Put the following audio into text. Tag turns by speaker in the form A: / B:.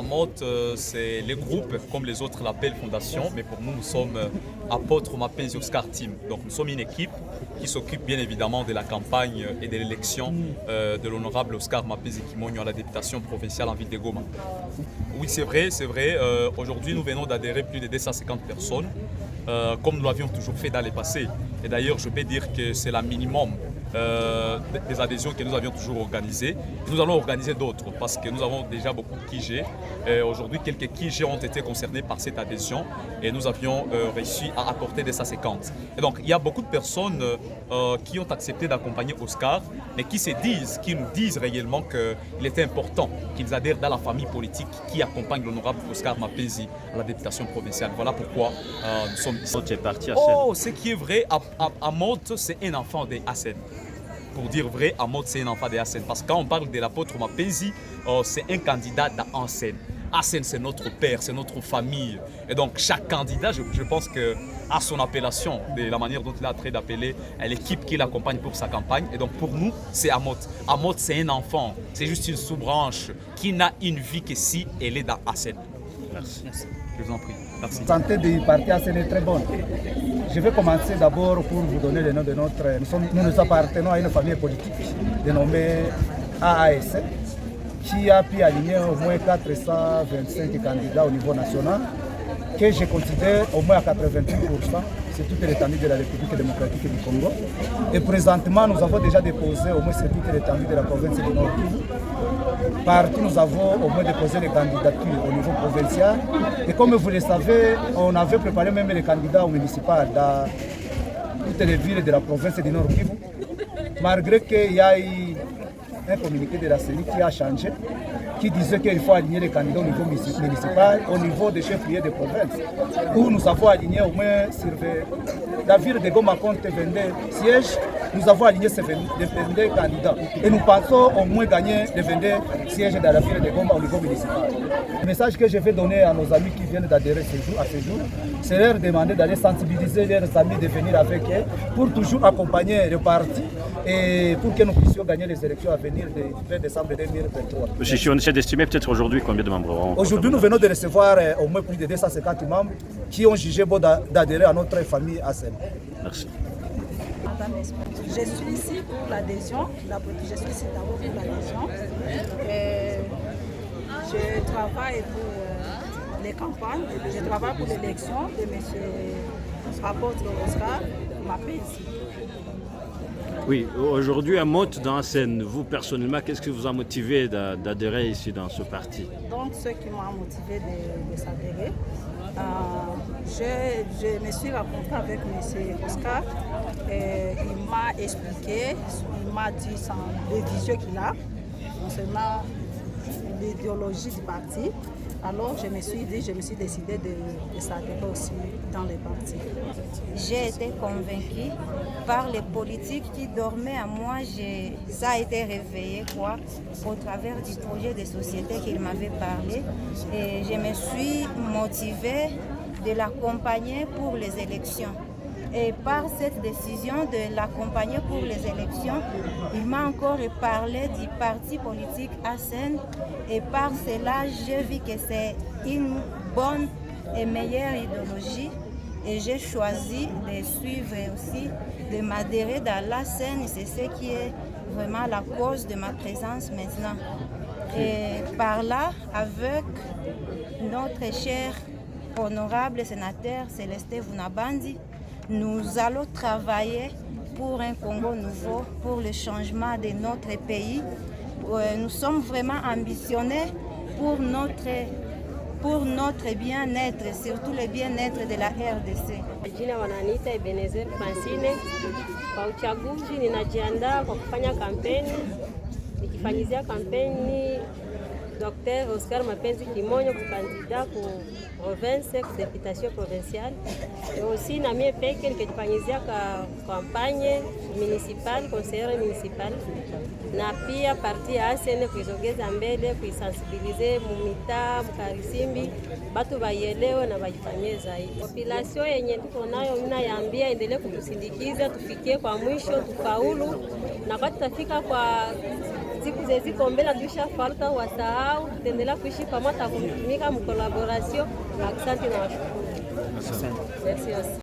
A: AMOT, c'est les groupes, comme les autres l'appellent fondation, mais pour nous, nous sommes Apôtre Mapenzi Oscar Team. Donc nous sommes une équipe qui s'occupe bien évidemment de la campagne et de l'élection de l'honorable Oscar Mapenzi Kimonyo à la députation provinciale en ville de Goma. Oui, c'est vrai. Aujourd'hui, nous venons d'adhérer plus de 250 personnes, comme nous l'avions toujours fait dans le passé. Et d'ailleurs, je peux dire que c'est la minimum des adhésions que nous avions toujours organisées. Et nous allons organiser d'autres parce que nous avons déjà beaucoup de QG. Aujourd'hui, quelques QG ont été concernés par cette adhésion et nous avions réussi à apporter des 150. Et donc, il y a beaucoup de personnes qui ont accepté d'accompagner Oscar, mais qui nous disent réellement qu'il était important qu'ils adhèrent dans la famille politique qui accompagne l'honorable Oscar Mapenzi à la députation provinciale. Voilà pourquoi nous sommes ici. Ce qui est vrai, AMOT, c'est un enfant des ASEN. Pour dire vrai, AMOT, c'est un enfant des ASEN. Parce que quand on parle de l'apôtre Mapenzi, c'est un candidat d'ASEN. ASEN, c'est notre père, c'est notre famille. Et donc, chaque candidat, je pense que a son appellation, de la manière dont il a trait d'appeler l'équipe qui l'accompagne pour sa campagne. Et donc, pour nous, c'est AMOT. AMOT, c'est un enfant. C'est juste une sous-branche qui n'a une vie que si elle est dans ASEN. Merci. Je vous en prie. Merci.
B: La santé du parti ASEN est très bonne. Je vais commencer d'abord pour vous donner le nom de notre... Nous appartenons à une famille politique dénommée AAS qui a pu aligner au moins 425 candidats au niveau national, que je considère au moins à 88%, c'est toute l'étendue de la République démocratique du Congo. Et présentement, nous avons déjà déposé au moins sur toute l'étendue de la province du Nord Kivu. Partout, nous avons au moins déposé les candidatures au niveau provincial. Et comme vous le savez, on avait préparé même les candidats au municipal dans toutes les villes de la province du Nord Kivu. Malgré qu'il y a eu un communiqué de la CENI qui a changé, qui disait qu'il faut aligner les candidats au niveau municipal, au niveau des chefs-lieux de province, où nous avons aligné au moins sur la ville de Goma compte 22 sièges, nous avons aligné ces 22 candidats. Et nous pensons au moins gagner les 22 sièges dans la ville de Goma au niveau municipal. Le message que je vais donner à nos amis qui viennent d'adhérer à ce jour, c'est leur demander d'aller sensibiliser leurs amis de venir avec eux pour toujours accompagner le parti et pour que nous puissions gagner les élections à venir le 20 décembre 2023.
C: Monsieur, on essaie d'estimer peut-être aujourd'hui combien de membres auront.
B: Aujourd'hui, nous venons de recevoir au moins plus de 250 membres qui ont jugé bon d'adhérer à notre famille ASEN.
C: Merci.
D: Je suis ici pour l'adhésion. Je suis ici d'abord pour l'adhésion. Je travaille pour les campagnes. Je travaille pour l'élection de M. Apôtre Oscar Mapenzi.
C: Oui, aujourd'hui à Motte dans la scène, vous personnellement, qu'est-ce qui vous a motivé d'adhérer ici dans ce parti?
D: Donc ce qui m'a motivé de s'adhérer, je me suis rencontrée avec M. Oscar et il m'a expliqué, il m'a dit les visions qu'il a concernant l'idéologie du parti. Alors je me suis décidée de s'adhérer aussi dans le parti.
E: J'ai été convaincue par les politiques qui dormaient à moi. Ça a été réveillé au travers du projet de société qu'il m'avait parlé. Et je me suis motivée de l'accompagner pour les élections. Et par cette décision de l'accompagner pour les élections, il m'a encore parlé du parti politique ASEN et par cela, j'ai vu que c'est une bonne et meilleure idéologie et j'ai choisi de suivre aussi, de m'adhérer dans l'ASEN. C'est ce qui est vraiment la cause de ma présence maintenant. Et par là, avec notre cher honorable sénateur Célestin Vunabandi, nous allons travailler pour un Congo nouveau, pour le changement de notre pays. Nous sommes vraiment ambitionnés pour notre bien-être, surtout le bien-être de la RDC.
F: Jina wananiita Ebenezer Francine. Kwa uchaguzi ninajiandaa kwa kufanya kampeni, nikifanyizia kampeni Dr. Oscar Mapenzi Kimonyo kukandida ku province ku députation provinciale. Et aussi na mie peke nikifanyizia ka kampanye municipal, conseiller municipal. Na pia parti ya ASEN kuizogeza mbele, kuisensibilize mumita, mkarisimbi, batu baielewe na baifanyie zaidi. Population yenye tuko nayo mnayaambia endelee kutusindikiza tufikie kwa mwisho tufaulu, na kwa tutafika kwa siku zeziko mbele tushafaruta wasahau, tutaendelea kuishi pamoja, kutumika mkolaborasio. Asante na washukuru.
C: Asante.
F: Merci.